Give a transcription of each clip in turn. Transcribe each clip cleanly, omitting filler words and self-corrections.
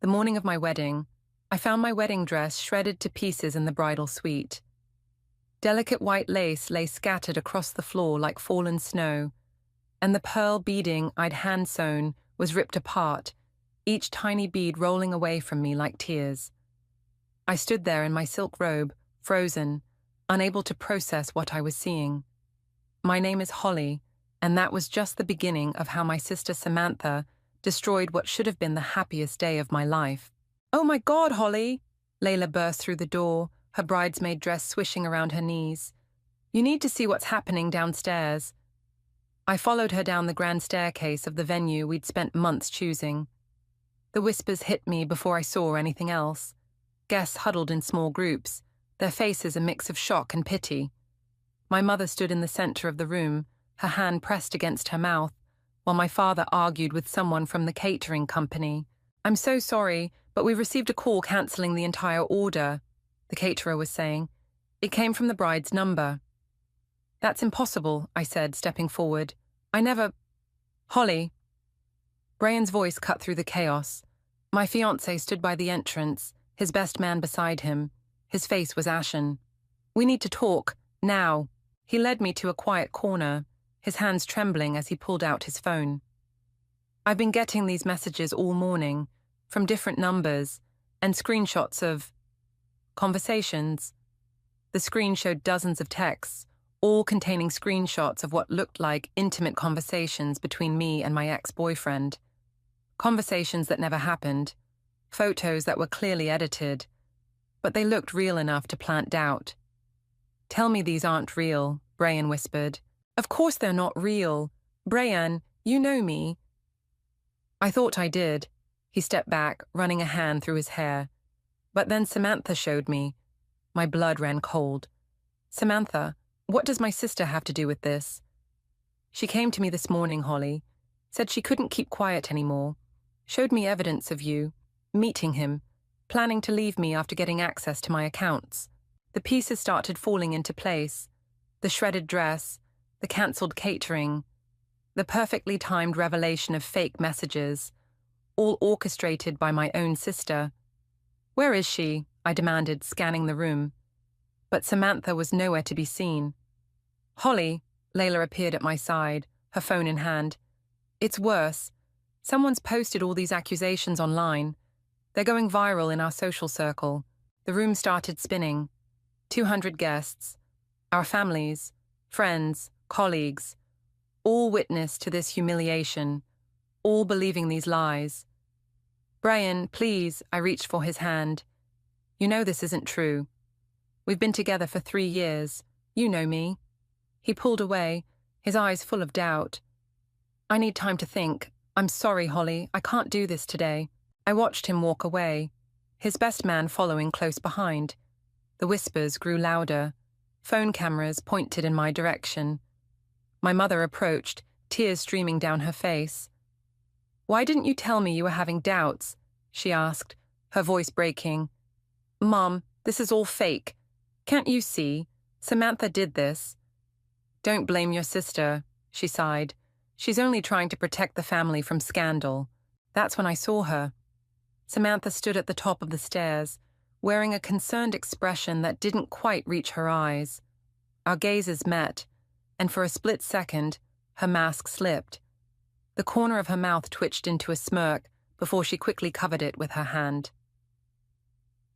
The morning of my wedding, I found my wedding dress shredded to pieces in the bridal suite. Delicate white lace lay scattered across the floor like fallen snow, and the pearl beading I'd hand-sewn was ripped apart, each tiny bead rolling away from me like tears. I stood there in my silk robe, frozen, unable to process what I was seeing. My name is Holly, and that was just the beginning of how my sister Samantha destroyed what should have been the happiest day of my life. "Oh my God, Holly!" Layla burst through the door, her bridesmaid dress swishing around her knees. "You need to see what's happening downstairs." I followed her down the grand staircase of the venue we'd spent months choosing. The whispers hit me before I saw anything else. Guests huddled in small groups, their faces a mix of shock and pity. My mother stood in the center of the room, her hand pressed against her mouth, while my father argued with someone from the catering company. "I'm so sorry, but we received a call cancelling the entire order," the caterer was saying. "It came from the bride's number." "That's impossible," I said, stepping forward. "I never—" "Holly." Brian's voice cut through the chaos. My fiancé stood by the entrance, his best man beside him. His face was ashen. "We need to talk, now." He led me to a quiet corner, his hands trembling as he pulled out his phone. "I've been getting these messages all morning, from different numbers, and screenshots of conversations." The screen showed dozens of texts, all containing screenshots of what looked like intimate conversations between me and my ex-boyfriend. Conversations that never happened, photos that were clearly edited, but they looked real enough to plant doubt. "Tell me these aren't real," Brian whispered. "Of course they're not real. Brian, you know me." I thought I did. He stepped back, running a hand through his hair. But then Samantha showed me. My blood ran cold. "Samantha, what does my sister have to do with this?" "She came to me this morning, Holly. Said she couldn't keep quiet anymore. Showed me evidence of you, meeting him, planning to leave me after getting access to my accounts." The pieces started falling into place. The shredded dress, the cancelled catering, the perfectly timed revelation of fake messages, all orchestrated by my own sister. "Where is she?" I demanded, scanning the room. But Samantha was nowhere to be seen. "Holly," Layla appeared at my side, her phone in hand. "It's worse. Someone's posted all these accusations online. They're going viral in our social circle." The room started spinning. 200 guests, our families, friends, colleagues, all witness to this humiliation, all believing these lies. "Brian, please," I reached for his hand. "You know this isn't true. We've been together for 3 years. You know me." He pulled away, his eyes full of doubt. "I need time to think. I'm sorry, Holly, I can't do this today." I watched him walk away, his best man following close behind. The whispers grew louder. Phone cameras pointed in my direction. My mother approached, tears streaming down her face. "Why didn't you tell me you were having doubts?" she asked, her voice breaking. "Mom, this is all fake. Can't you see? Samantha did this." "Don't blame your sister," she sighed. "She's only trying to protect the family from scandal." That's when I saw her. Samantha stood at the top of the stairs, wearing a concerned expression that didn't quite reach her eyes. Our gazes met, and for a split second, her mask slipped. The corner of her mouth twitched into a smirk before she quickly covered it with her hand.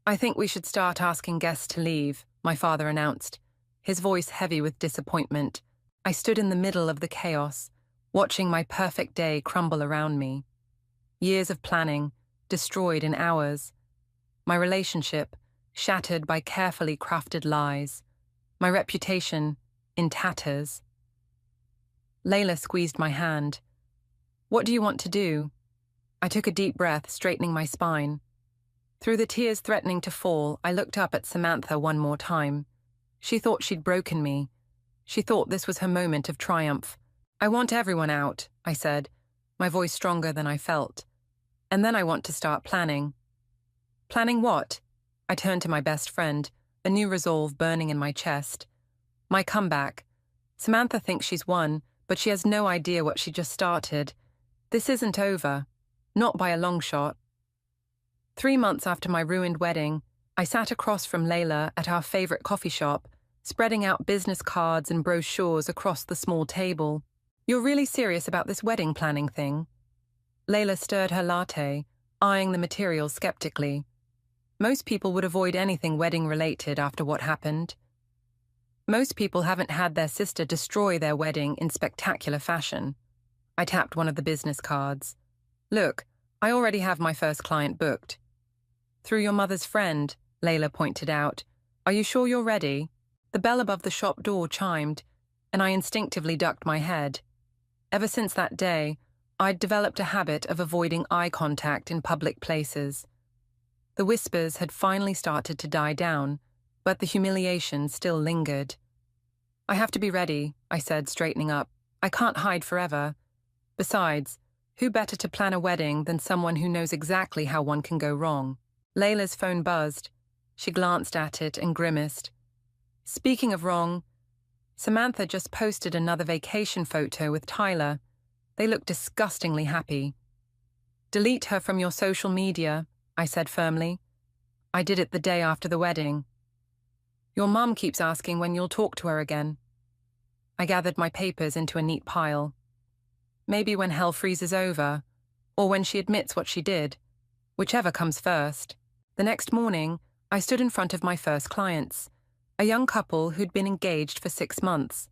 "I think we should start asking guests to leave," my father announced, his voice heavy with disappointment. I stood in the middle of the chaos, watching my perfect day crumble around me. Years of planning, destroyed in hours. My relationship, shattered by carefully crafted lies. My reputation, in tatters. Layla squeezed my hand. "What do you want to do?" I took a deep breath, straightening my spine. Through the tears threatening to fall, I looked up at Samantha one more time. She thought she'd broken me. She thought this was her moment of triumph. "I want everyone out," I said, my voice stronger than I felt. "And then I want to start planning." "Planning what?" I turned to my best friend, a new resolve burning in my chest. "My comeback. Samantha thinks she's won, but she has no idea what she just started. This isn't over. Not by a long shot." 3 months after my ruined wedding, I sat across from Layla at our favorite coffee shop, spreading out business cards and brochures across the small table. "You're really serious about this wedding planning thing?" Layla stirred her latte, eyeing the materials skeptically. Most people would avoid anything wedding-related after what happened. Most people haven't had their sister destroy their wedding in spectacular fashion. I tapped one of the business cards. "Look, I already have my first client booked." "Through your mother's friend," Layla pointed out. "Are you sure you're ready?" The bell above the shop door chimed, and I instinctively ducked my head. Ever since that day, I'd developed a habit of avoiding eye contact in public places. The whispers had finally started to die down, but the humiliation still lingered. "I have to be ready," I said, straightening up. "I can't hide forever. Besides, who better to plan a wedding than someone who knows exactly how one can go wrong?" Layla's phone buzzed. She glanced at it and grimaced. "Speaking of wrong, Samantha just posted another vacation photo with Tyler. They look disgustingly happy." "Delete her from your social media," I said firmly. "I did it the day after the wedding." "Your mum keeps asking when you'll talk to her again." I gathered my papers into a neat pile. "Maybe when hell freezes over, or when she admits what she did, whichever comes first." The next morning, I stood in front of my first clients, a young couple who'd been engaged for 6 months.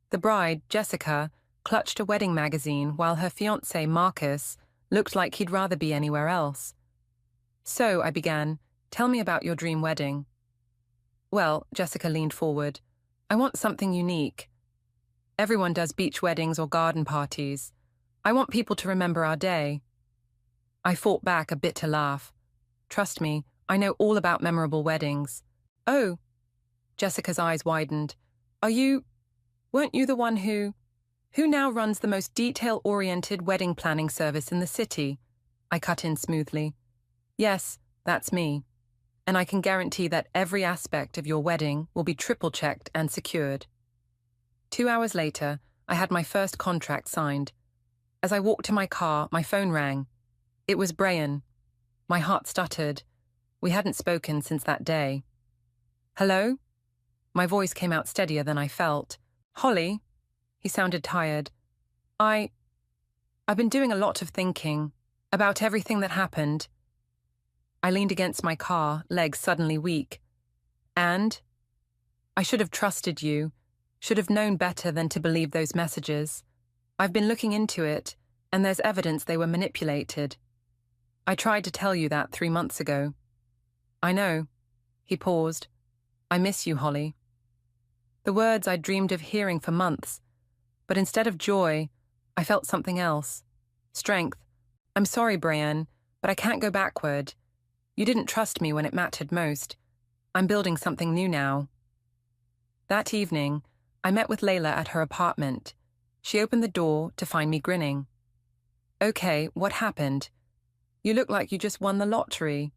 The bride, Jessica, clutched a wedding magazine while her fiancé, Marcus, looked like he'd rather be anywhere else. "So," I began, "tell me about your dream wedding." "Well," Jessica leaned forward, "I want something unique. Everyone does beach weddings or garden parties. I want people to remember our day." I fought back a bitter laugh. "Trust me, I know all about memorable weddings." "Oh," Jessica's eyes widened. Weren't you the one who now runs the most detail-oriented wedding planning service in the city?" I cut in smoothly. "Yes, that's me. And I can guarantee that every aspect of your wedding will be triple-checked and secured." 2 hours later, I had my first contract signed. As I walked to my car, my phone rang. It was Brian. My heart stuttered. We hadn't spoken since that day. "Hello?" My voice came out steadier than I felt. "Holly?" He sounded tired. I've been doing a lot of thinking about everything that happened." I leaned against my car, legs suddenly weak. "And? I should have trusted you, should have known better than to believe those messages. I've been looking into it, and there's evidence they were manipulated. I tried to tell you that 3 months ago." "I know." He paused. "I miss you, Holly." The words I'd dreamed of hearing for months, but instead of joy, I felt something else. Strength. "I'm sorry, Brian, but I can't go backward. You didn't trust me when it mattered most. I'm building something new now." That evening, I met with Layla at her apartment. She opened the door to find me grinning. "Okay, what happened? You look like you just won the lottery."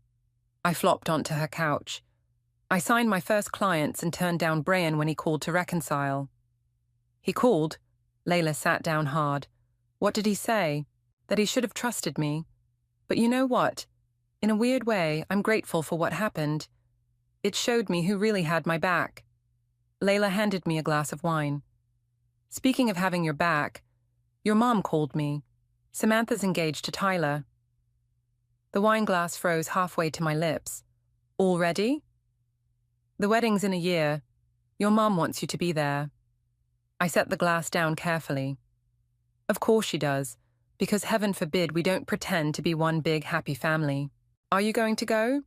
I flopped onto her couch. "I signed my first clients and turned down Brian when he called to reconcile." "He called?" Layla sat down hard. "What did he say?" "That he should have trusted me. But you know what? In a weird way, I'm grateful for what happened. It showed me who really had my back." Layla handed me a glass of wine. "Speaking of having your back, your mom called me. Samantha's engaged to Tyler." The wine glass froze halfway to my lips. "Already?" "The wedding's in a year. Your mom wants you to be there." I set the glass down carefully. "Of course she does, because heaven forbid we don't pretend to be one big happy family. Are you going to go?"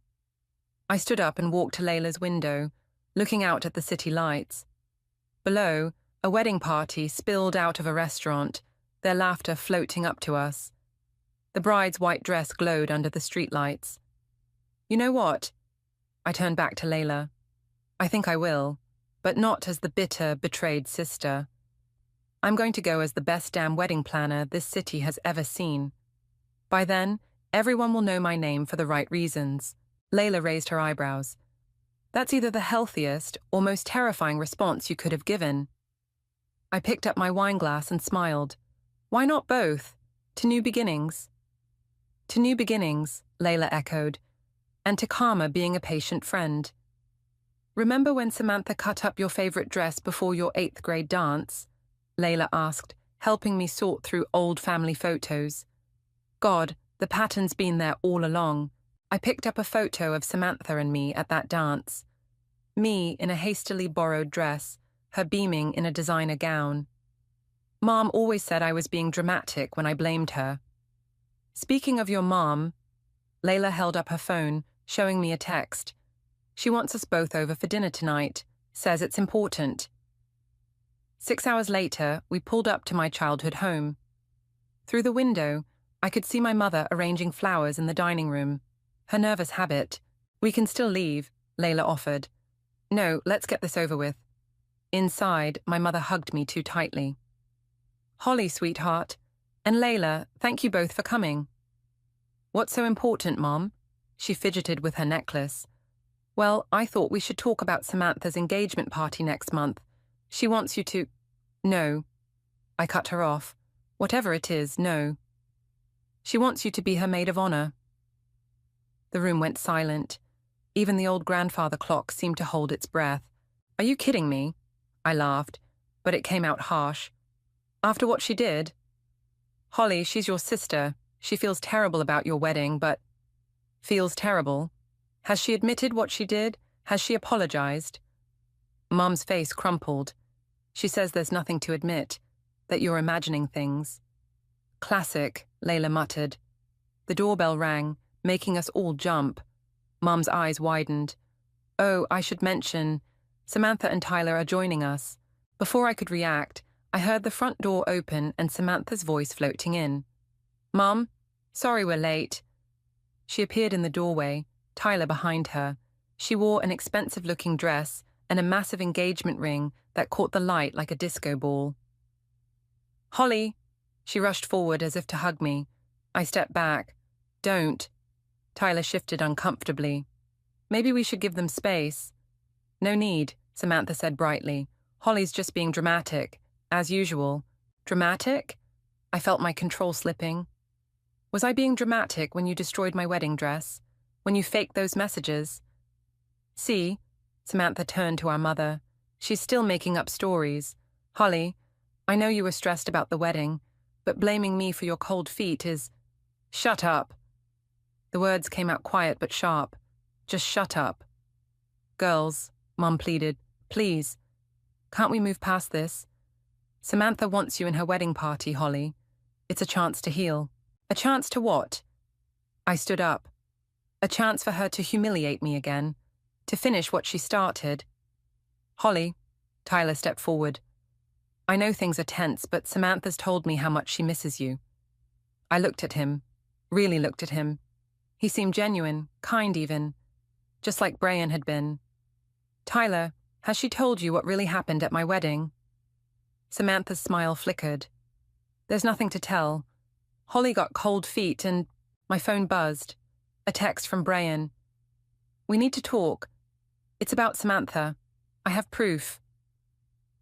I stood up and walked to Layla's window, looking out at the city lights. Below, a wedding party spilled out of a restaurant, their laughter floating up to us. The bride's white dress glowed under the streetlights. "You know what?" I turned back to Layla. "I think I will, but not as the bitter, betrayed sister. I'm going to go as the best damn wedding planner this city has ever seen. By then, everyone will know my name for the right reasons." Layla raised her eyebrows. "That's either the healthiest or most terrifying response you could have given." I picked up my wine glass and smiled. "Why not both? To new beginnings?" "To new beginnings," Layla echoed. and to Karma being a patient friend. "Remember when Samantha cut up your favorite dress before your 8th grade dance?" Layla asked, helping me sort through old family photos. God, the pattern's been there all along. I picked up a photo of Samantha and me at that dance. Me in a hastily borrowed dress, her beaming in a designer gown. Mom always said I was being dramatic when I blamed her. "Speaking of your mom," Layla held up her phone, showing me a text. "She wants us both over for dinner tonight, says it's important." 6 hours later, we pulled up to my childhood home. Through the window, I could see my mother arranging flowers in the dining room. Her nervous habit. "We can still leave," Layla offered. "No, let's get this over with." Inside, my mother hugged me too tightly. "Holly, sweetheart, and Layla, thank you both for coming." "What's so important, Mom?" She fidgeted with her necklace. "Well, I thought we should talk about Samantha's engagement party next month. She wants you to—" "No." I cut her off. "Whatever it is, no. She wants you to be her maid of honor." The room went silent. Even the old grandfather clock seemed to hold its breath. "Are you kidding me?" I laughed, but it came out harsh. "After what she did?" "Holly, she's your sister. She feels terrible about your wedding, but—" "Feels terrible? Has she admitted what she did? Has she apologized?" Mom's face crumpled. "She says there's nothing to admit, that you're imagining things." "Classic," Layla muttered. The doorbell rang, making us all jump. Mom's eyes widened. "Oh, I should mention, Samantha and Tyler are joining us." Before I could react, I heard the front door open and Samantha's voice floating in. "Mom, sorry we're late." She appeared in the doorway, Tyler behind her. She wore an expensive-looking dress and a massive engagement ring that caught the light like a disco ball. "Holly!" She rushed forward as if to hug me. I stepped back. "Don't." Tyler shifted uncomfortably. "Maybe we should give them space." "No need," Samantha said brightly. "Holly's just being dramatic, as usual." "Dramatic?" I felt my control slipping. "Was I being dramatic when you destroyed my wedding dress? When you faked those messages?" "See," Samantha turned to our mother. "She's still making up stories. Holly, I know you were stressed about the wedding, but blaming me for your cold feet is—" "Shut up." The words came out quiet but sharp. "Just shut up." "Girls," Mom pleaded, "please. Can't we move past this? Samantha wants you in her wedding party, Holly. It's a chance to heal." "A chance to what?" I stood up. "A chance for her to humiliate me again, to finish what she started." "Holly," Tyler stepped forward. "I know things are tense, but Samantha's told me how much she misses you." I looked at him, really looked at him. He seemed genuine, kind even, just like Brian had been. "Tyler, has she told you what really happened at my wedding?" Samantha's smile flickered. "There's nothing to tell. Holly got cold feet and—" My phone buzzed. A text from Brian. "We need to talk. It's about Samantha. I have proof."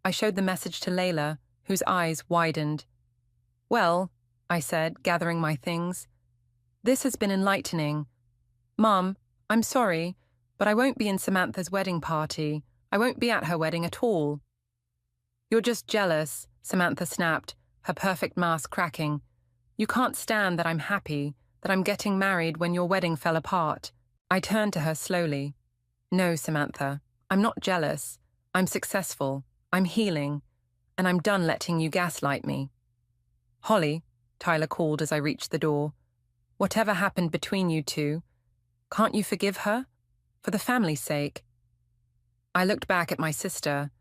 I showed the message to Layla, whose eyes widened. "Well," I said, gathering my things, "this has been enlightening. Mom, I'm sorry, but I won't be in Samantha's wedding party. I won't be at her wedding at all." "You're just jealous," Samantha snapped, her perfect mask cracking. "You can't stand that I'm happy, that I'm getting married when your wedding fell apart." I turned to her slowly. "No, Samantha, I'm not jealous. I'm successful. I'm healing. And I'm done letting you gaslight me." "Holly," Tyler called as I reached the door, "whatever happened between you two, can't you forgive her? For the family's sake." I looked back at my sister,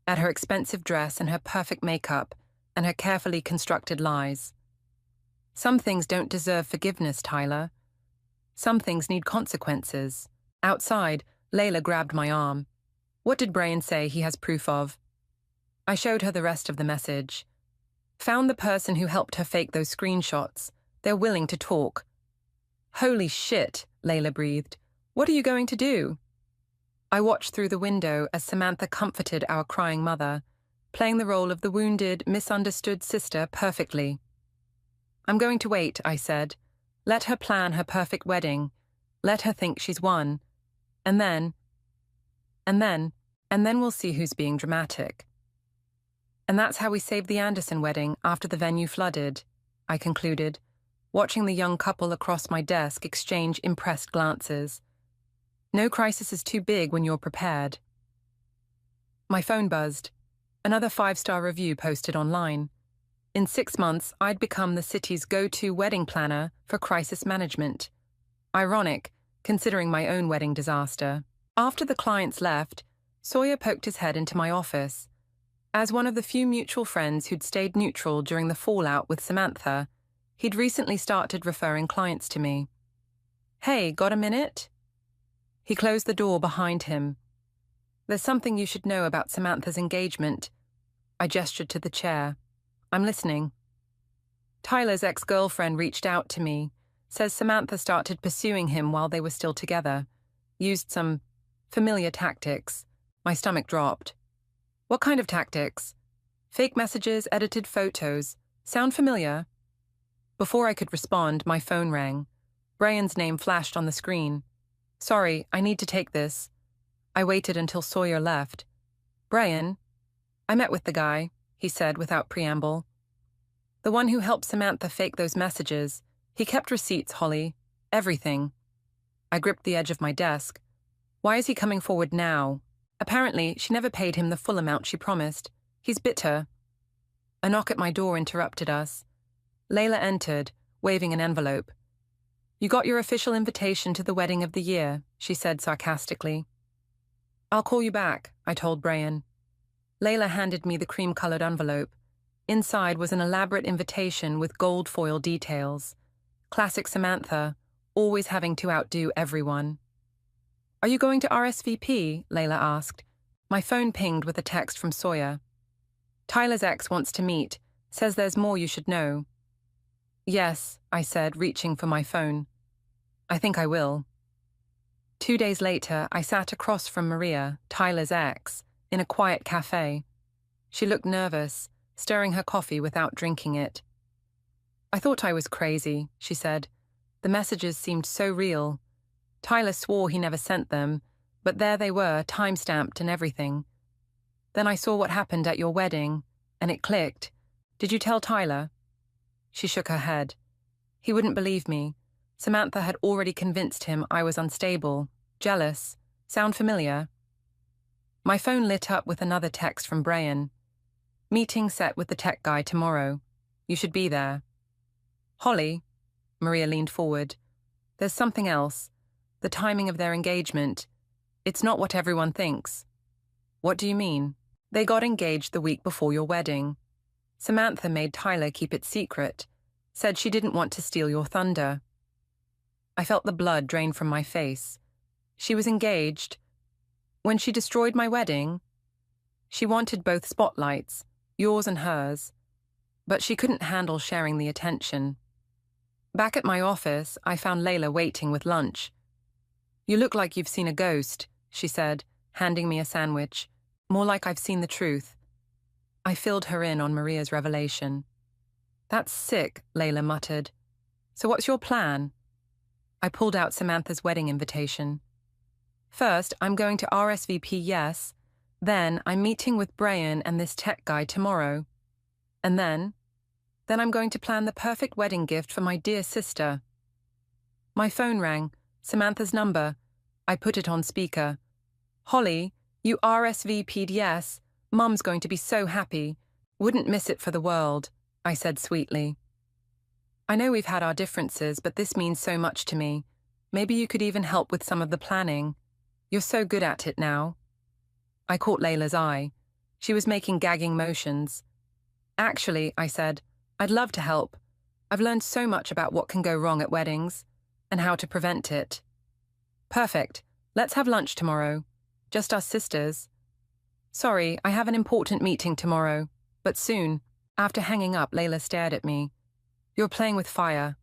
at her expensive dress and her perfect makeup and her carefully constructed lies. Some things don't deserve forgiveness, Tyler. Some things need consequences. Outside, Layla grabbed my arm. "What did Brian say he has proof of?" I showed her the rest of the message. "Found the person who helped her fake those screenshots. They're willing to talk." "Holy shit," Layla breathed. "What are you going to do?" I watched through the window as Samantha comforted our crying mother, playing the role of the wounded, misunderstood sister perfectly. "I'm going to wait," I said. "Let her plan her perfect wedding. Let her think she's won. And then, and then, and then we'll see who's being dramatic. And that's how we saved the Anderson wedding after the venue flooded, I concluded, watching the young couple across my desk exchange impressed glances. No crisis is too big when you're prepared. My phone buzzed. Another 5-star review posted online. In 6 months, I'd become the city's go-to wedding planner for crisis management. Ironic, considering my own wedding disaster. After the clients left, Sawyer poked his head into my office. As one of the few mutual friends who'd stayed neutral during the fallout with Samantha, he'd recently started referring clients to me. "Hey, got a minute?" He closed the door behind him. "There's something you should know about Samantha's engagement." I gestured to the chair. "I'm listening." "Tyler's ex-girlfriend reached out to me, says Samantha started pursuing him while they were still together. Used some familiar tactics." My stomach dropped. "What kind of tactics?" "Fake messages, edited photos. Sound familiar?" Before I could respond, my phone rang. Brian's name flashed on the screen. "Sorry, I need to take this." I waited until Sawyer left. "Brian?" "I met with the guy," he said without preamble. "The one who helped Samantha fake those messages. He kept receipts, Holly. Everything." I gripped the edge of my desk. "Why is he coming forward now?" "Apparently, she never paid him the full amount she promised. He's bitter." A knock at my door interrupted us. Layla entered, waving an envelope. "You got your official invitation to the wedding of the year," she said sarcastically. "I'll call you back," I told Brian. Layla handed me the cream-colored envelope. Inside was an elaborate invitation with gold foil details. Classic Samantha, always having to outdo everyone. "Are you going to RSVP?" Layla asked. My phone pinged with a text from Sawyer. "Tyler's ex wants to meet, says there's more you should know." "Yes," I said, reaching for my phone. "I think I will." 2 days later, I sat across from Maria, Tyler's ex, in a quiet cafe. She looked nervous, stirring her coffee without drinking it. "I thought I was crazy," she said. "The messages seemed so real. Tyler swore he never sent them, but there they were, time-stamped and everything. Then I saw what happened at your wedding, and it clicked. Did you tell Tyler?" She shook her head. "He wouldn't believe me. Samantha had already convinced him I was unstable, jealous. Sound familiar?" My phone lit up with another text from Brian. "Meeting set with the tech guy tomorrow. You should be there." "Holly," Maria leaned forward, "there's something else. The timing of their engagement. It's not what everyone thinks." "What do you mean?" "They got engaged the week before your wedding. Samantha made Tyler keep it secret, said she didn't want to steal your thunder." I felt the blood drain from my face. She was engaged. When she destroyed my wedding, she wanted both spotlights, yours and hers, but she couldn't handle sharing the attention. Back at my office, I found Layla waiting with lunch. "You look like you've seen a ghost," she said, handing me a sandwich. "More like I've seen the truth." I filled her in on Maria's revelation. "That's sick," Layla muttered. "So what's your plan?" I pulled out Samantha's wedding invitation. "First, I'm going to RSVP yes. Then I'm meeting with Brian and this tech guy tomorrow. And then I'm going to plan the perfect wedding gift for my dear sister." My phone rang. Samantha's number. I put it on speaker. "Holly, you RSVP'd yes. Mum's going to be so happy. Wouldn't miss it for the world," I said sweetly. "I know we've had our differences, but this means so much to me. Maybe you could even help with some of the planning. You're so good at it now." I caught Layla's eye. She was making gagging motions. "Actually," I said, "I'd love to help. I've learned so much about what can go wrong at weddings, and how to prevent it." "Perfect. Let's have lunch tomorrow. Just us sisters." "Sorry, I have an important meeting tomorrow, but soon." After hanging up, Layla stared at me. "You're playing with fire."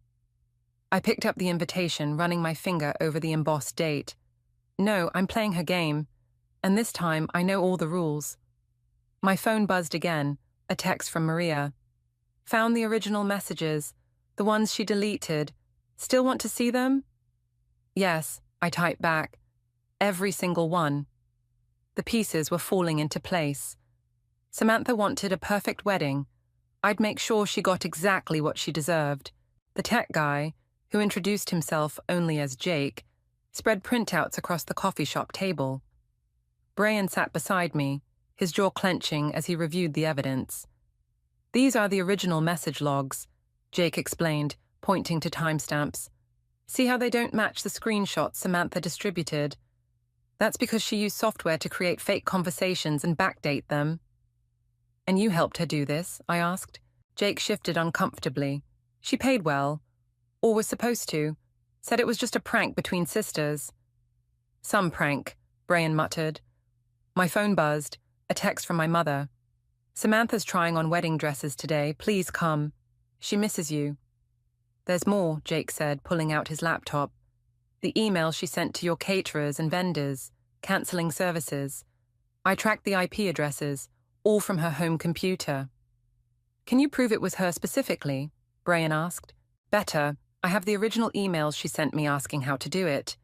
I picked up the invitation, running my finger over the embossed date. "No, I'm playing her game. And this time, I know all the rules." My phone buzzed again, a text from Maria. "Found the original messages, the ones she deleted. Still want to see them?" Yes, I typed back. Every single one. The pieces were falling into place. Samantha wanted a perfect wedding. I'd make sure she got exactly what she deserved. The tech guy, who introduced himself only as Jake, spread printouts across the coffee shop table. Brian sat beside me, his jaw clenching as he reviewed the evidence. These are the original message logs, Jake explained, pointing to timestamps. See how they don't match the screenshots Samantha distributed? That's because she used software to create fake conversations and backdate them. And you helped her do this? I asked. Jake shifted uncomfortably. She paid well. Or was supposed to. Said it was just a prank between sisters. Some prank, Brian muttered. My phone buzzed, a text from my mother. Samantha's trying on wedding dresses today. Please come. She misses you. There's more, Jake said, pulling out his laptop. The email she sent to your caterers and vendors, cancelling services. I tracked the IP addresses, all from her home computer. Can you prove it was her specifically? Brian asked. Better. I have the original emails she sent me asking how to do it.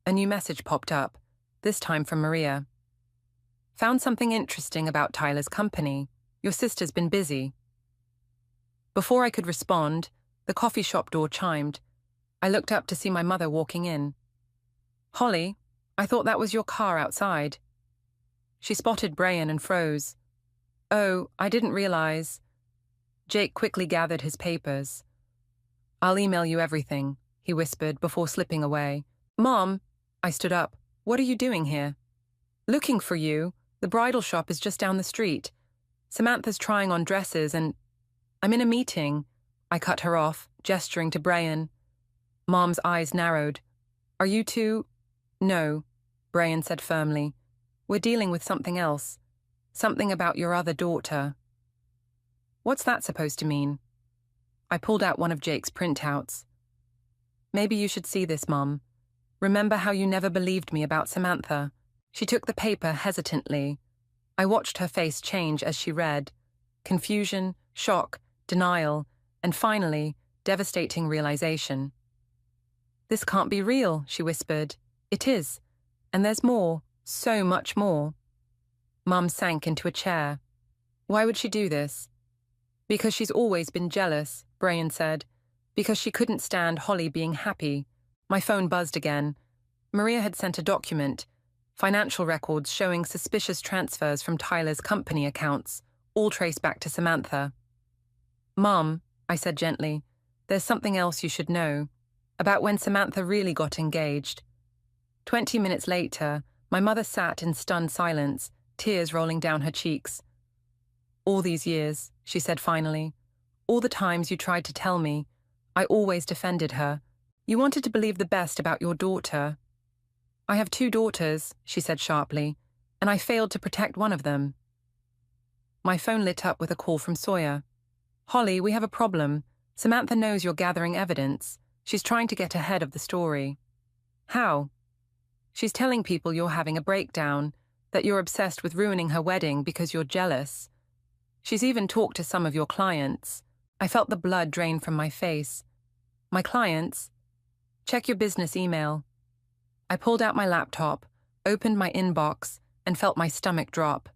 A new message popped up, this time from Maria. Found something interesting about Tyler's company. Your sister's been busy. Before I could respond, the coffee shop door chimed. I looked up to see my mother walking in. Holly, I thought that was your car outside. She spotted Brian and froze. Oh, I didn't realize. Jake quickly gathered his papers. I'll email you everything, he whispered before slipping away. Mom, I stood up. What are you doing here? Looking for you. The bridal shop is just down the street. Samantha's trying on dresses and... I'm in a meeting. I cut her off, gesturing to Brian. Mom's eyes narrowed. Are you two... No, Brian said firmly. We're dealing with something else. Something about your other daughter. What's that supposed to mean? I pulled out one of Jake's printouts. Maybe you should see this, Mom. Remember how you never believed me about Samantha? She took the paper hesitantly. I watched her face change as she read. Confusion, shock, denial, and finally, devastating realization. This can't be real, she whispered. It is. And there's more, so much more. Mum sank into a chair. Why would she do this? Because she's always been jealous, Brian said. Because she couldn't stand Holly being happy. My phone buzzed again. Maria had sent a document. Financial records showing suspicious transfers from Tyler's company accounts, all traced back to Samantha. Mom, I said gently, there's something else you should know. About when Samantha really got engaged. 20 minutes later, my mother sat in stunned silence, tears rolling down her cheeks. All these years, she said finally. All the times you tried to tell me, I always defended her. You wanted to believe the best about your daughter. I have 2 daughters, she said sharply, and I failed to protect one of them. My phone lit up with a call from Sawyer. Holly, we have a problem. Samantha knows you're gathering evidence. She's trying to get ahead of the story. How? She's telling people you're having a breakdown, that you're obsessed with ruining her wedding because you're jealous. She's even talked to some of your clients. I felt the blood drain from my face. My clients? Check your business email. I pulled out my laptop, opened my inbox, and felt my stomach drop.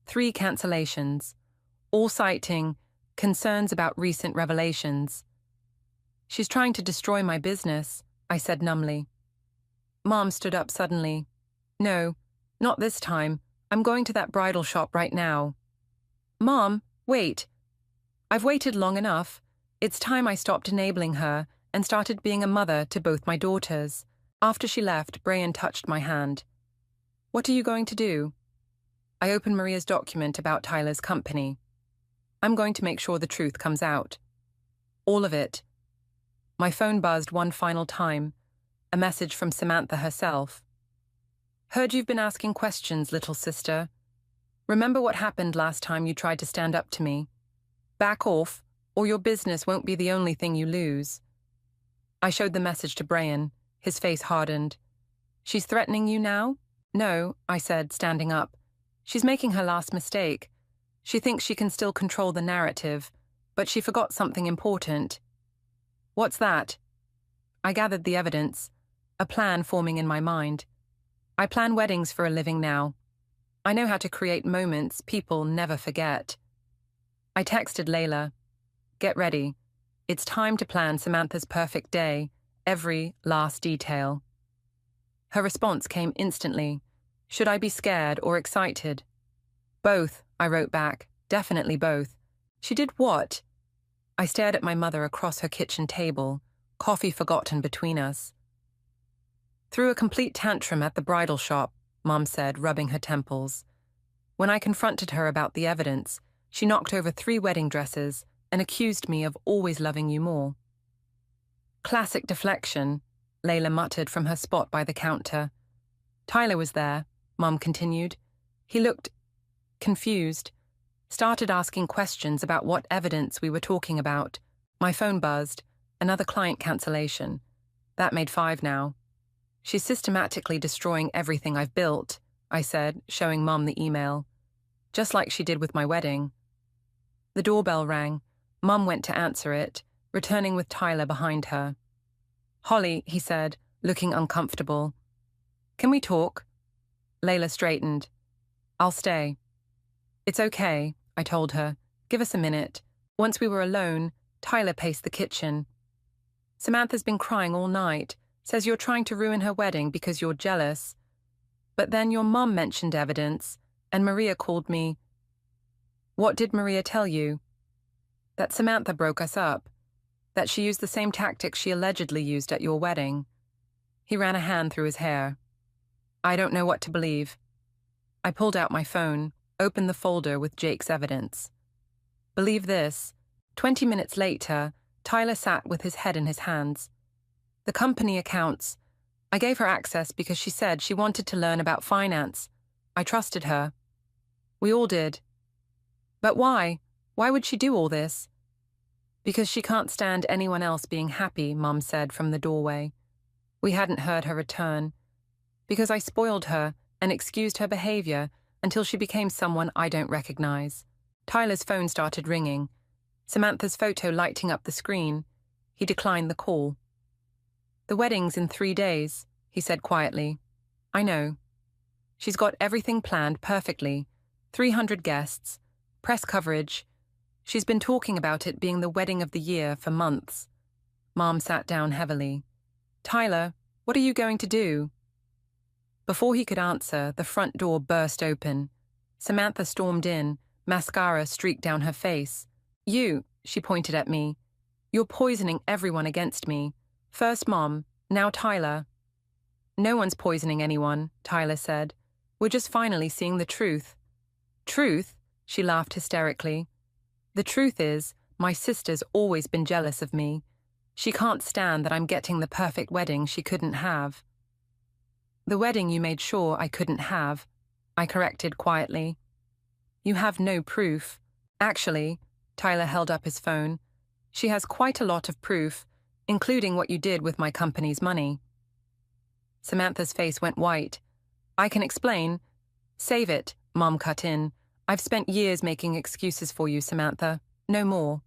3 cancellations, all citing concerns about recent revelations. She's trying to destroy my business, I said numbly. Mom stood up suddenly. No, not this time. I'm going to that bridal shop right now. Mom, wait. I've waited long enough. It's time I stopped enabling her and started being a mother to both my daughters. After she left, Brian touched my hand. What are you going to do? I opened Maria's document about Tyler's company. I'm going to make sure the truth comes out. All of it. My phone buzzed one final time. A message from Samantha herself. Heard you've been asking questions, little sister. Remember what happened last time you tried to stand up to me? Back off, or your business won't be the only thing you lose. I showed the message to Brian. His face hardened. She's threatening you now? No, I said, standing up. She's making her last mistake. She thinks she can still control the narrative, but she forgot something important. What's that? I gathered the evidence. a plan forming in my mind. I plan weddings for a living now. I know how to create moments people never forget. I texted Layla, "Get ready. It's time to plan Samantha's perfect day, every last detail." Her response came instantly. Should I be scared or excited? Both, I wrote back. Definitely both. She did what? I stared at my mother across her kitchen table, coffee forgotten between us. Threw a complete tantrum at the bridal shop, Mom said, rubbing her temples. When I confronted her about the evidence, she knocked over 3 wedding dresses and accused me of always loving you more. Classic deflection, Layla muttered from her spot by the counter. Tyler was there, Mom continued. He looked confused, started asking questions about what evidence we were talking about. My phone buzzed, another client cancellation. That made 5 now. She's systematically destroying everything I've built, I said, showing Mom the email. Just like she did with my wedding. The doorbell rang. Mom went to answer it, returning with Tyler behind her. "Holly," he said, looking uncomfortable. "Can we talk?" Layla straightened. "I'll stay." "It's okay," I told her. "Give us a minute." Once we were alone, Tyler paced the kitchen. "Samantha's been crying all night, says you're trying to ruin her wedding because you're jealous. But then your mom mentioned evidence, and Maria called me." "What did Maria tell you?" "That Samantha broke us up. That she used the same tactics she allegedly used at your wedding." He ran a hand through his hair. "I don't know what to believe." I pulled out my phone, opened the folder with Jake's evidence. Believe this, 20 minutes later, Tyler sat with his head in his hands. The company accounts. I gave her access because she said she wanted to learn about finance. I trusted her. We all did. But why? Why would she do all this? Because she can't stand anyone else being happy, Mom said from the doorway. We hadn't heard her return. Because I spoiled her and excused her behavior until she became someone I don't recognize. Tyler's phone started ringing, Samantha's photo lighting up the screen. He declined the call. "The wedding's in 3 days," he said quietly. "I know. She's got everything planned perfectly. 300 guests, press coverage. She's been talking about it being the wedding of the year for months." Mom sat down heavily. "Tyler, what are you going to do?" Before he could answer, the front door burst open. Samantha stormed in, mascara streaked down her face. "You," she pointed at me. "You're poisoning everyone against me. First Mom, now Tyler." "No one's poisoning anyone," Tyler said. "We're just finally seeing the truth." "Truth?" She laughed hysterically. "The truth is, my sister's always been jealous of me. She can't stand that I'm getting the perfect wedding she couldn't have." "The wedding you made sure I couldn't have," I corrected quietly. "You have no proof." "Actually," Tyler held up his phone, "she has quite a lot of proof, including what you did with my company's money." Samantha's face went white. "I can explain." "Save it," Mom cut in. "I've spent years making excuses for you, Samantha. No more."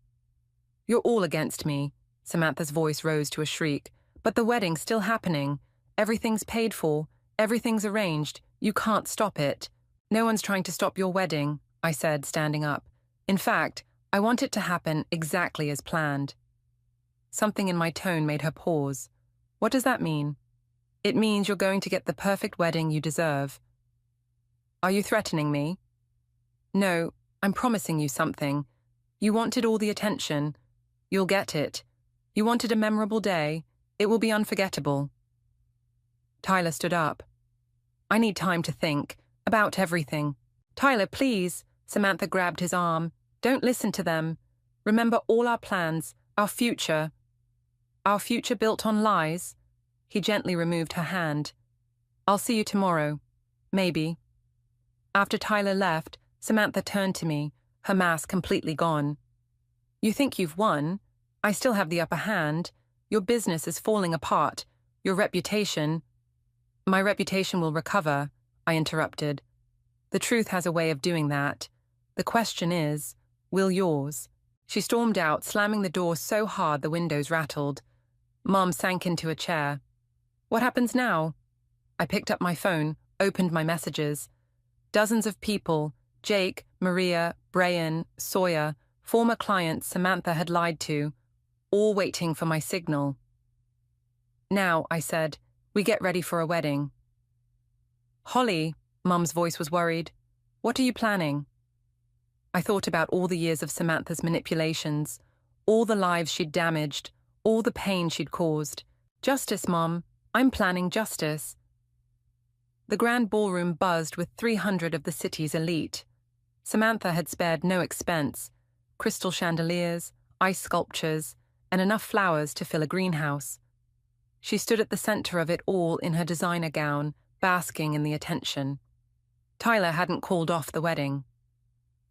"You're all against me." Samantha's voice rose to a shriek. "But the wedding's still happening. Everything's paid for. Everything's arranged. You can't stop it." "No one's trying to stop your wedding," I said, standing up. "In fact, I want it to happen exactly as planned." Something in my tone made her pause. "What does that mean?" "It means you're going to get the perfect wedding you deserve." "Are you threatening me?" "No, I'm promising you something. You wanted all the attention. You'll get it. You wanted a memorable day. It will be unforgettable." Tyler stood up. "I need time to think. About everything." "Tyler, please." Samantha grabbed his arm. "Don't listen to them. Remember all our plans, our future." "Our future built on lies?" He gently removed her hand. "I'll see you tomorrow. Maybe." After Tyler left, Samantha turned to me, her mask completely gone. "You think you've won? I still have the upper hand. Your business is falling apart. Your reputation—" "My reputation will recover," I interrupted. "The truth has a way of doing that. The question is, will yours?" She stormed out, slamming the door so hard the windows rattled. Mom sank into a chair. What happens now? I picked up my phone, opened my messages. Dozens of people, Jake, Maria, Brian, Sawyer, former clients Samantha had lied to, all waiting for my signal. Now, I said, we get ready for a wedding. Holly, Mum's voice was worried. What are you planning? I thought about all the years of Samantha's manipulations, all the lives she'd damaged, all the pain she'd caused. Justice, Mum. I'm planning justice. The grand ballroom buzzed with 300 of the city's elite. Samantha had spared no expense: crystal chandeliers, ice sculptures, and enough flowers to fill a greenhouse. She stood at the center of it all in her designer gown, basking in the attention. Tyler hadn't called off the wedding.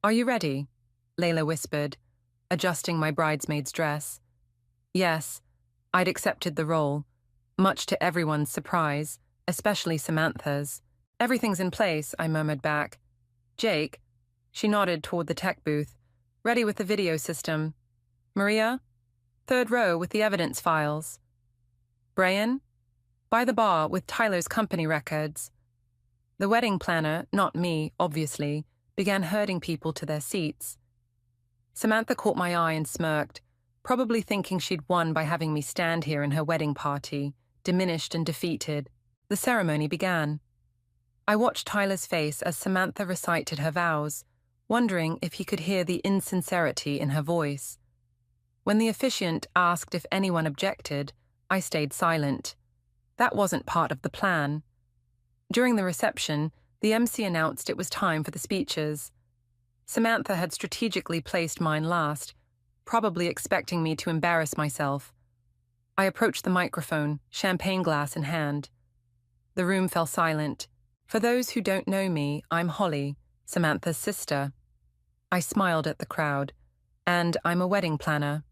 Are you ready? Layla whispered, adjusting my bridesmaid's dress. Yes, I'd accepted the role, much to everyone's surprise, especially Samantha's. Everything's in place, I murmured back. Jake, she nodded toward the tech booth, ready with the video system. Maria, third row with the evidence files. Brian, by the bar with Tyler's company records. The wedding planner, not me, obviously, began herding people to their seats. Samantha caught my eye and smirked, probably thinking she'd won by having me stand here in her wedding party, diminished and defeated. The ceremony began. I watched Tyler's face as Samantha recited her vows, wondering if he could hear the insincerity in her voice. When the officiant asked if anyone objected, I stayed silent. That wasn't part of the plan. During the reception, the MC announced it was time for the speeches. Samantha had strategically placed mine last, probably expecting me to embarrass myself. I approached the microphone, champagne glass in hand. The room fell silent. For those who don't know me, I'm Holly, Samantha's sister. I smiled at the crowd. And I'm a wedding planner.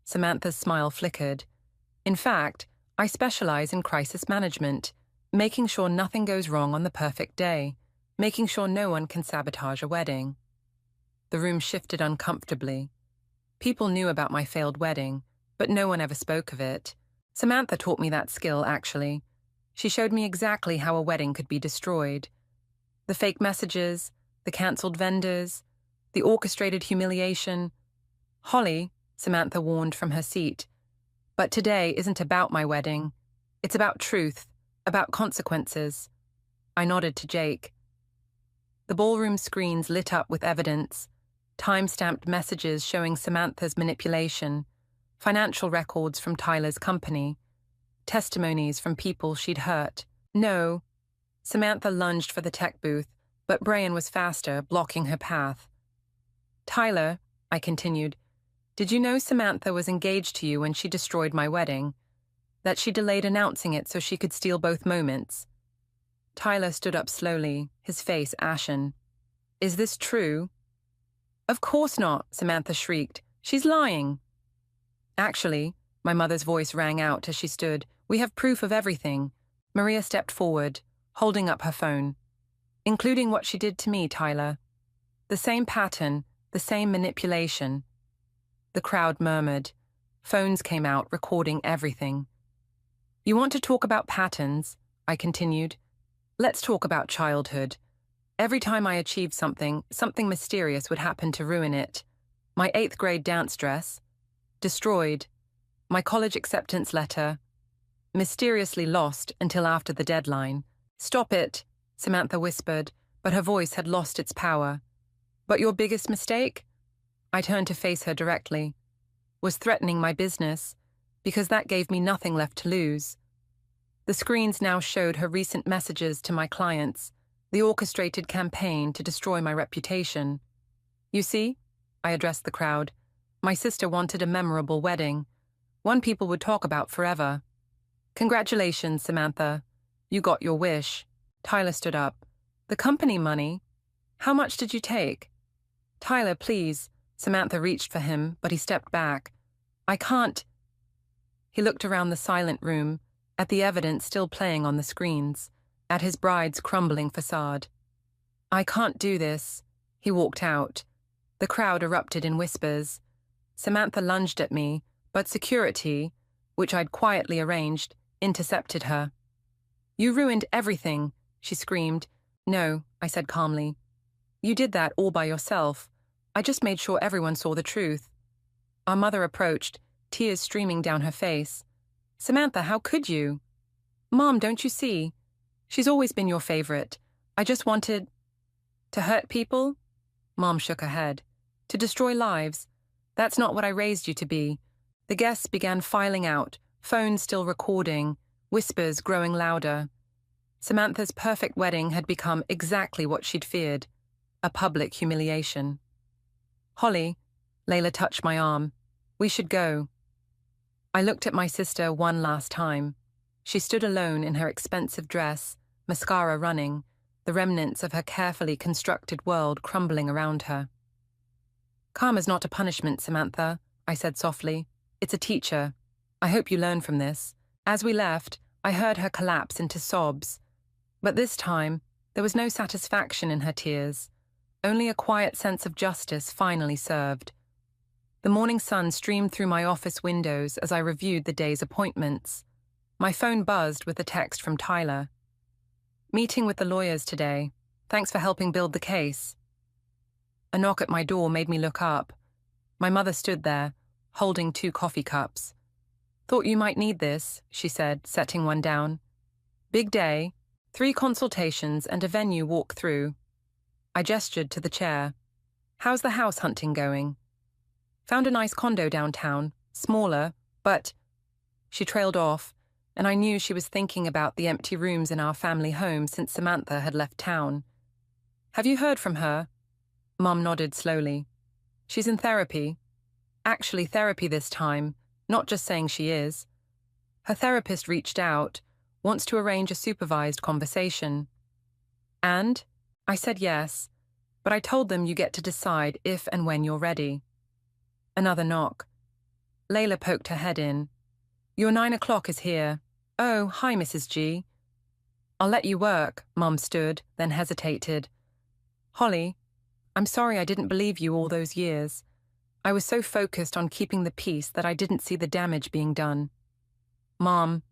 Samantha's smile flickered. In fact, I specialize in crisis management, making sure nothing goes wrong on the perfect day, making sure no one can sabotage a wedding. The room shifted uncomfortably. People knew about my failed wedding, but no one ever spoke of it. Samantha taught me that skill, actually. She showed me exactly how a wedding could be destroyed. The fake messages, the cancelled vendors, the orchestrated humiliation. Holly, Samantha warned from her seat. But today isn't about my wedding. It's about truth, about consequences. I nodded to Jake. The ballroom screens lit up with evidence, time-stamped messages showing Samantha's manipulation, financial records from Tyler's company, testimonies from people she'd hurt. No. Samantha lunged for the tech booth, but Brian was faster, blocking her path. Tyler, I continued, did you know Samantha was engaged to you when she destroyed my wedding? That she delayed announcing it so she could steal both moments? Tyler stood up slowly, his face ashen. Is this true? Of course not, Samantha shrieked. She's lying. Actually, my mother's voice rang out as she stood, we have proof of everything. Maria stepped forward, holding up her phone. Including what she did to me, Tyler. The same pattern, the same manipulation. The crowd murmured. Phones came out, recording everything. You want to talk about patterns? I continued. Let's talk about childhood. Every time I achieved something, something mysterious would happen to ruin it. My 8th grade dance dress. Destroyed. My college acceptance letter. Mysteriously lost until after the deadline. Stop it, Samantha whispered, but her voice had lost its power. But your biggest mistake? I turned to face her directly. Was threatening my business, because that gave me nothing left to lose. The screens now showed her recent messages to my clients, the orchestrated campaign to destroy my reputation. You see, I addressed the crowd, my sister wanted a memorable wedding, one people would talk about forever. Congratulations, Samantha. You got your wish. Tyler stood up. The company money? How much did you take? Tyler, please. Samantha reached for him, but he stepped back. I can't. He looked around the silent room, at the evidence still playing on the screens, at his bride's crumbling facade. I can't do this. He walked out. The crowd erupted in whispers. Samantha lunged at me, but security, which I'd quietly arranged, intercepted her. You ruined everything, she screamed. No, I said calmly. You did that all by yourself. I just made sure everyone saw the truth. Our mother approached, tears streaming down her face. Samantha, how could you? Mom, don't you see? She's always been your favorite. I just wanted... To hurt people? Mom shook her head. To destroy lives. That's not what I raised you to be. The guests began filing out, phones still recording, whispers growing louder. Samantha's perfect wedding had become exactly what she'd feared, a public humiliation. Holly, Layla touched my arm. We should go. I looked at my sister one last time. She stood alone in her expensive dress, mascara running, the remnants of her carefully constructed world crumbling around her. Karma's not a punishment, Samantha, I said softly. It's a teacher. I hope you learn from this. As we left, I heard her collapse into sobs. But this time, there was no satisfaction in her tears, only a quiet sense of justice finally served. The morning sun streamed through my office windows as I reviewed the day's appointments. My phone buzzed with a text from Tyler. Meeting with the lawyers today. Thanks for helping build the case. A knock at my door made me look up. My mother stood there, holding 2 coffee cups. Thought you might need this, she said, setting one down. Big day, 3 consultations and a venue walk through. I gestured to the chair. How's the house hunting going? Found a nice condo downtown, smaller, but... She trailed off, and I knew she was thinking about the empty rooms in our family home since Samantha had left town. Have you heard from her? Mum nodded slowly. She's in therapy. Actually therapy this time, not just saying she is. Her therapist reached out, wants to arrange a supervised conversation. And? I said yes, but I told them you get to decide if and when you're ready. Another knock. Layla poked her head in. Your 9 o'clock is here. Oh, hi, Mrs. G. I'll let you work, Mum stood, then hesitated. Holly, I'm sorry I didn't believe you all those years. I was so focused on keeping the peace that I didn't see the damage being done. Mom.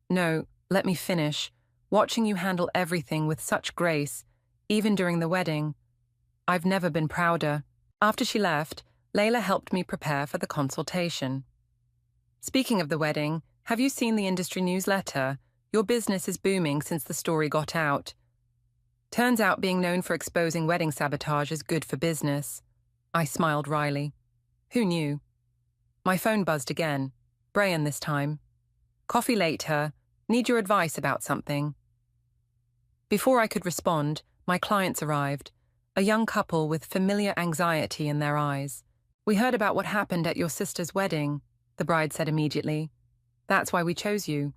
No, let me finish. Watching you handle everything with such grace, even during the wedding. I've never been prouder. After she left, Layla helped me prepare for the consultation. Speaking of the wedding, have you seen the industry newsletter? Your business is booming since the story got out. Turns out being known for exposing wedding sabotage is good for business. I smiled wryly. Who knew? My phone buzzed again. Brian this time. Coffee later. Need your advice about something. Before I could respond, my clients arrived, a young couple with familiar anxiety in their eyes. We heard about what happened at your sister's wedding, the bride said immediately. That's why we chose you.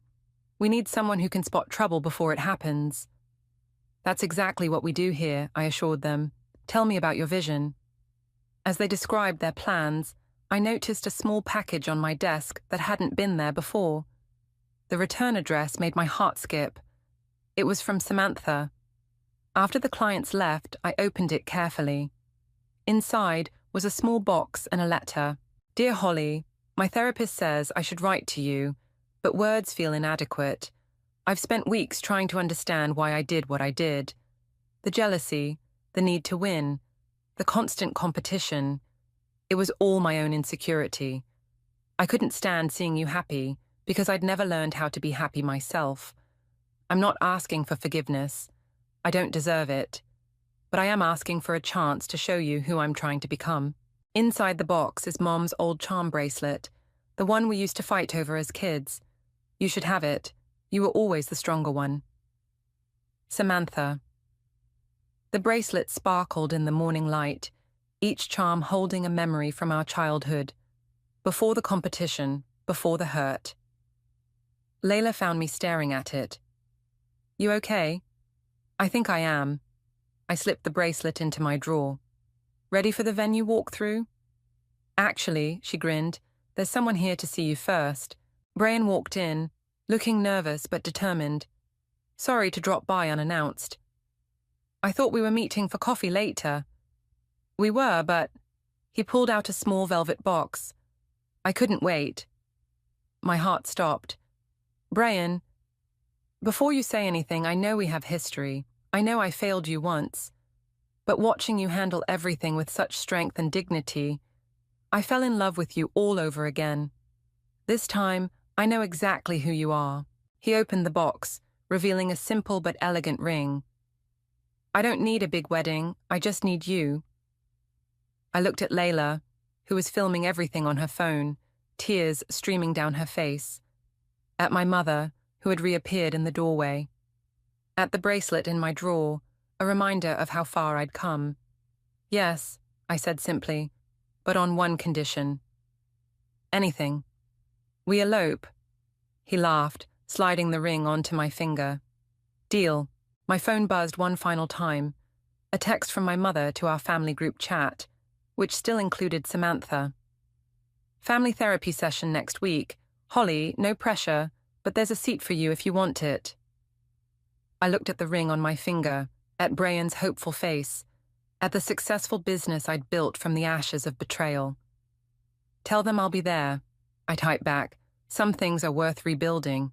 We need someone who can spot trouble before it happens. That's exactly what we do here, I assured them. Tell me about your vision. As they described their plans, I noticed a small package on my desk that hadn't been there before. The return address made my heart skip. It was from Samantha. After the clients left, I opened it carefully. Inside was a small box and a letter. Dear Holly, my therapist says I should write to you, but words feel inadequate. I've spent weeks trying to understand why I did what I did. The jealousy, the need to win, the constant competition. It was all my own insecurity. I couldn't stand seeing you happy because I'd never learned how to be happy myself. I'm not asking for forgiveness. I don't deserve it. But I am asking for a chance to show you who I'm trying to become. Inside the box is Mom's old charm bracelet, the one we used to fight over as kids. You should have it. You were always the stronger one. Samantha. The bracelet sparkled in the morning light, each charm holding a memory from our childhood. Before the competition, before the hurt. Layla found me staring at it. You okay? I think I am. I slipped the bracelet into my drawer. Ready for the venue walkthrough? Actually, she grinned, there's someone here to see you first. Brian walked in, looking nervous but determined. Sorry to drop by unannounced. I thought we were meeting for coffee later. We were, but... He pulled out a small velvet box. I couldn't wait. My heart stopped. Brian, Before you say anything, I know we have history. I know I failed you once. But watching you handle everything with such strength and dignity, I fell in love with you all over again. This time, I know exactly who you are. He opened the box, revealing a simple but elegant ring. I don't need a big wedding, I just need you. I looked at Layla, who was filming everything on her phone, tears streaming down her face. At my mother, who had reappeared in the doorway. At the bracelet in my drawer, a reminder of how far I'd come. Yes, I said simply, but on one condition. Anything. We elope. He laughed, sliding the ring onto my finger. Deal. My phone buzzed one final time. A text from my mother to our family group chat, which still included Samantha. Family therapy session next week. Holly, no pressure, but there's a seat for you if you want it. I looked at the ring on my finger, at Brian's hopeful face, at the successful business I'd built from the ashes of betrayal. Tell them I'll be there, I typed back. Some things are worth rebuilding.